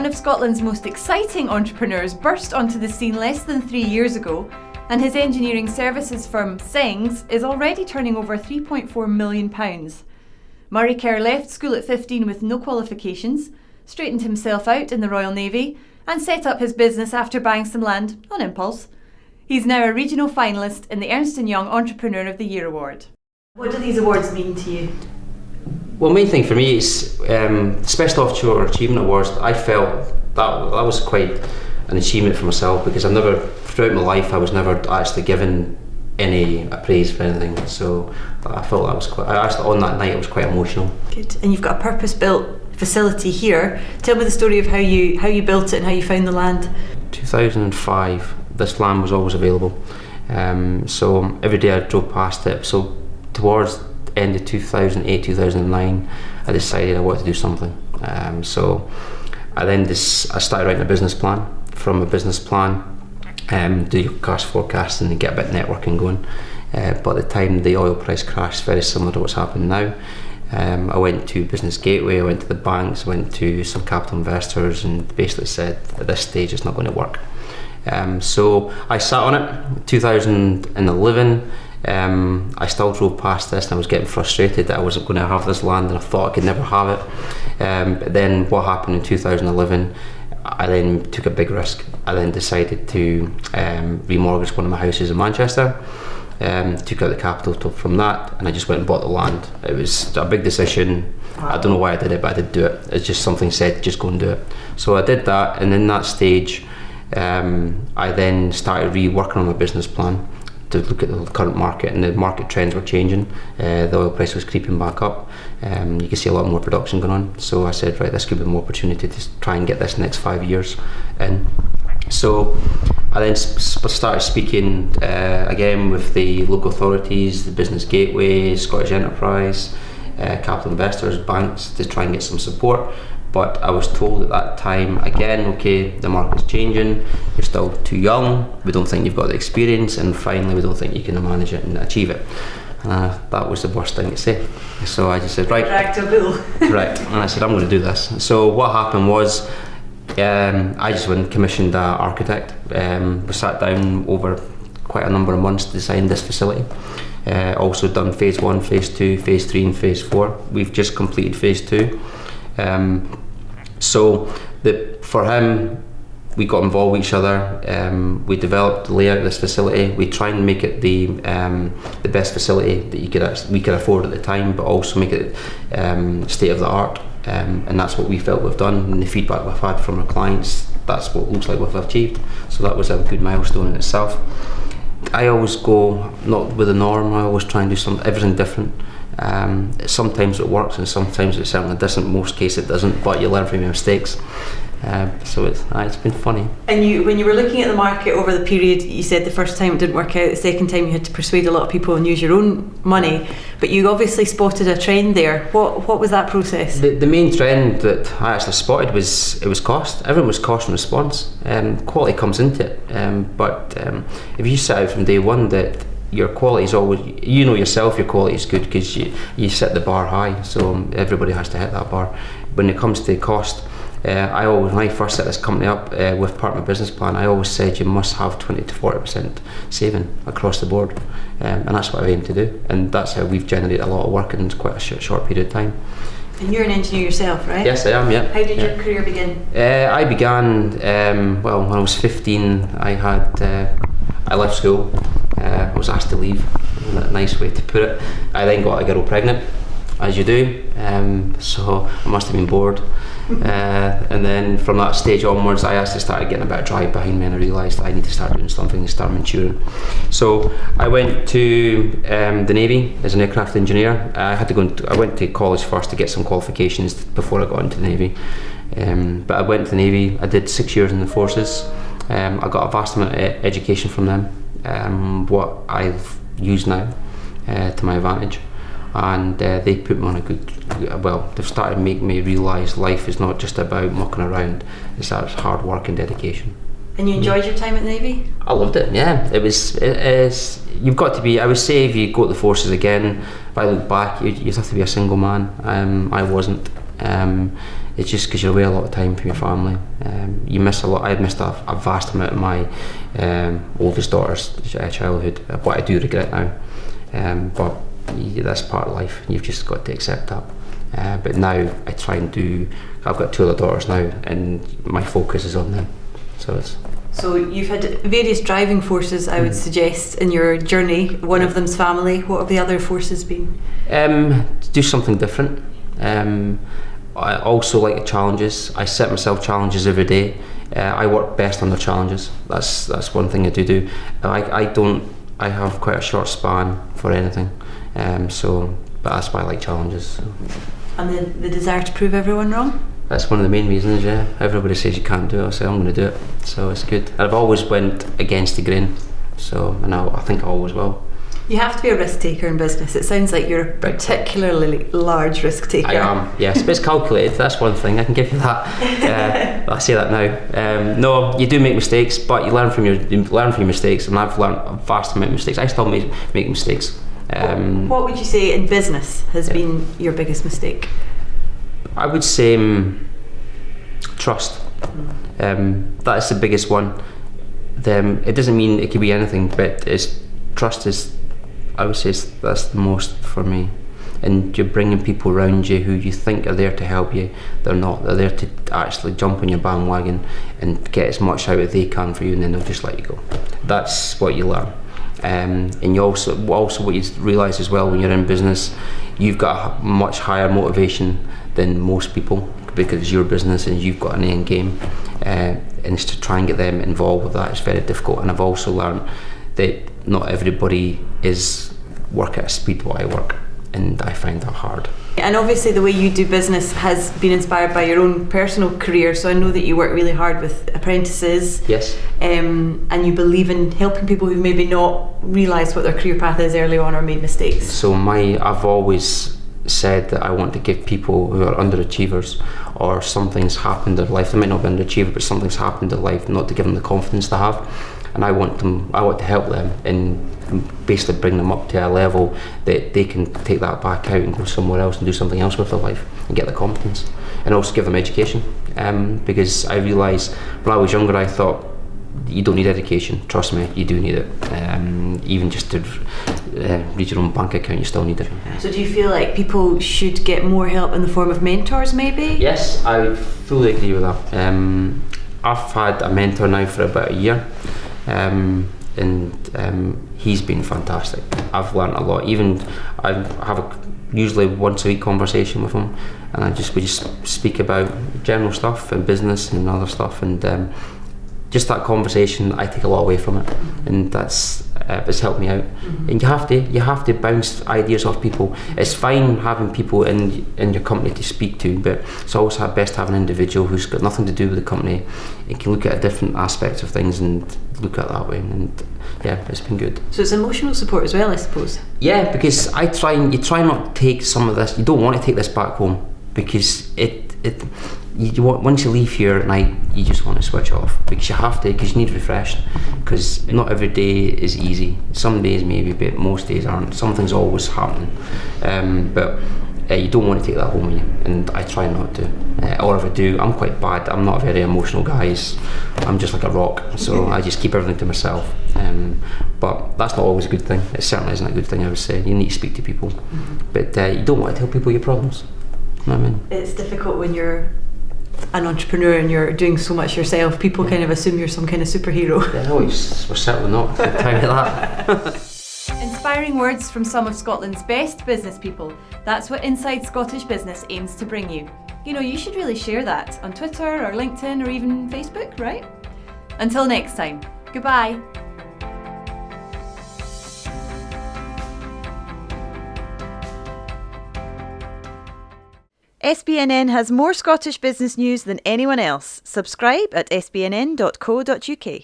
One of Scotland's most exciting entrepreneurs burst onto the scene less than 3 years ago, and his engineering services firm Sengs is already turning over £3.4 million. Murray Kerr left school at 15 with no qualifications, straightened himself out in the Royal Navy, and set up his business after buying some land on impulse. He's now a regional finalist in the Ernst & Young Entrepreneur of the Year award. What do these awards mean to you? Well, main thing for me is Special Offshore Achievement Awards. I felt that was quite an achievement for myself, because throughout my life I was never actually given any praise for anything. So I felt that was on that night it was quite emotional. Good. And you've got a purpose-built facility here. Tell me the story of how you built it and how you found the land. 2005, this land was always available. So every day I drove past it. So towards end of 2008, 2009, I decided I wanted to do something. So I started writing a business plan. From a business plan, do your cost forecasting and get a bit of networking going. But at the time the oil price crashed, very similar to what's happened now. I went to Business Gateway, I went to the banks, went to some capital investors, and basically said at this stage it's not going to work. So I sat on it. 2011, I still drove past this and I was getting frustrated that I wasn't going to have this land, and I thought I could never have it. But then what happened in 2011, I then took a big risk. I then decided to remortgage one of my houses in Manchester, took out the capital from that, and I just went and bought the land. It was a big decision. I don't know why I did it, but I did do it. It's just something said, just go and do it. So I did that, and in that stage I then started reworking on my business plan to look at the current market, and the market trends were changing. The oil price was creeping back up. You can see a lot more production going on. So I said, right, this could be an opportunity to try and get this next 5 years in. So I then started speaking again with the local authorities, the Business Gateway, Scottish Enterprise, capital investors, banks, to try and get some support. But I was told at that time, again, okay, the market's changing, you're still too young, we don't think you've got the experience, and finally we don't think you can manage it and achieve it. That was the worst thing to say. So I just said, right, correct, and I said, I'm going to do this. So what happened was, I just went and commissioned an architect. We sat down over quite a number of months to design this facility. Also done phase 1, phase 2, phase 3 and phase 4. We've just completed phase 2. So for him, we got involved with each other. We developed the layout of this facility. We try and make it the best facility that we could afford at the time, but also make it state of the art. And that's what we felt we've done, and the feedback we've had from our clients, that's what looks like we've achieved. So that was a good milestone in itself. I always go not with the norm. I always try and do everything different. Sometimes it works and sometimes it certainly doesn't. Most cases it doesn't, but you learn from your mistakes. So it's been funny. And when you were looking at the market over the period, you said the first time it didn't work out, the second time you had to persuade a lot of people and use your own money, but you obviously spotted a trend there. What was that process? The main trend that I actually spotted was cost. Everyone was cost and response. Quality comes into it, but if you set out from day one that your quality is always, you know yourself, your quality is good because you set the bar high, so everybody has to hit that bar. When it comes to cost, when I first set this company up with part of my business plan, I always said you must have 20 to 40% saving across the board, and that's what I aim to do, and that's how we've generated a lot of work in quite a short period of time. And you're an engineer yourself, right? Yes, I am, yeah. How did your career begin? I began, well, when I was 15, I left school. I was asked to leave, a nice way to put it. I then got a girl pregnant, as you do, so I must have been bored. And then from that stage onwards, I actually started getting a bit of drive behind me, and I realised I need to start doing something and start maturing. So I went to the Navy as an aircraft engineer. I went to college first to get some qualifications before I got into the Navy. But I went to the Navy, I did 6 years in the forces. I got a vast amount of education from them, what I've used now to my advantage. And they put me on a good, well, they've started to make me realise life is not just about mucking around, it's that hard work and dedication. And you enjoyed your time at the Navy? I loved it, yeah. You've got to be, I would say if you go to the forces again, if I look back, you'd have to be a single man. I wasn't. It's just because you're away a lot of time from your family. You miss a lot. I missed a vast amount of my oldest daughter's childhood. What I do regret now, but that's part of life. You've just got to accept that. But now I try and do. I've got 2 other daughters now, and my focus is on them. So you've had various driving forces, I would suggest, in your journey. One of them's family. What have the other forces been? To do something different. I also like challenges. I set myself challenges every day. I work best under challenges. That's one thing I do. I have quite a short span for anything. But that's why I like challenges. So. And the desire to prove everyone wrong? That's one of the main reasons, yeah. Everybody says you can't do it, I say I'm going to do it. So it's good. I've always went against the grain, and I think I always will. You have to be a risk taker in business. It sounds like you're a particularly large risk taker. I am, yes. But it's calculated, that's one thing, I can give you that. I say that now. No, you do make mistakes, but you learn from your mistakes, and I've learned a vast amount of mistakes. I still make mistakes. What would you say in business has been your biggest mistake? I would say trust. That's the biggest one. It doesn't mean it could be anything, but trust is, I would say, that's the most for me. And you're bringing people around you who you think are there to help you. They're not. They're there to actually jump on your bandwagon and get as much out as they can for you, and then they'll just let you go. That's what you learn. And you also what you realise as well when you're in business, you've got a much higher motivation than most people, because it's your business and you've got an end game, and it's to try and get them involved with that. It's very difficult. And I've also learned that not everybody is work at a speed what I work, and I find that hard. And obviously the way you do business has been inspired by your own personal career, so I know that you work really hard with apprentices. Yes. And you believe in helping people who maybe not realised what their career path is early on or made mistakes. So I've always said that I want to give people who are underachievers, or something's happened in their life, they might not be underachiever, but something's happened in their life, not to give them the confidence to have. And I want to help them and basically bring them up to a level that they can take that back out and go somewhere else and do something else with their life and get the confidence, and also give them education. Because I realised when I was younger, I thought, you don't need education. Trust me, you do need it. Even just to read your own bank account, you still need it. So do you feel like people should get more help in the form of mentors maybe? Yes, I fully agree with that. I've had a mentor now for about a year, and he's been fantastic. I've learned a lot. Even I have a usually once a week conversation with him, and we just speak about general stuff and business and other stuff, and just that conversation, I take a lot away from it, and it's helped me out. And you have to bounce ideas off people. It's fine having people in your company to speak to, but it's always best to have an individual who's got nothing to do with the company and can look at a different aspects of things and look at it that way. And yeah, it's been good. So it's emotional support as well, I suppose. Yeah, because you try not to take some of this. You don't want to take this back home, because once you leave here at night, you just want to switch off, because you have to, because you need refreshed, because not every day is easy. Some days maybe, but most days aren't. Something's always happening, but you don't want to take that home with you, and I try not to. Or if I do, I'm quite bad. I'm not a very emotional guy. I'm just like a rock, so I just keep everything to myself. But that's not always a good thing. It certainly isn't a good thing, I would say. You need to speak to people, but you don't want to tell people your problems. You know what I mean? It's difficult when you're an entrepreneur and you're doing so much yourself. People kind of assume you're some kind of superhero. Yeah, no, we're certainly not. I'll tell you that. Inspiring words from some of Scotland's best business people. That's what Inside Scottish Business aims to bring you. You know, you should really share that on Twitter or LinkedIn or even Facebook, right? Until next time, goodbye. SBNN has more Scottish business news than anyone else. Subscribe at sbnn.co.uk.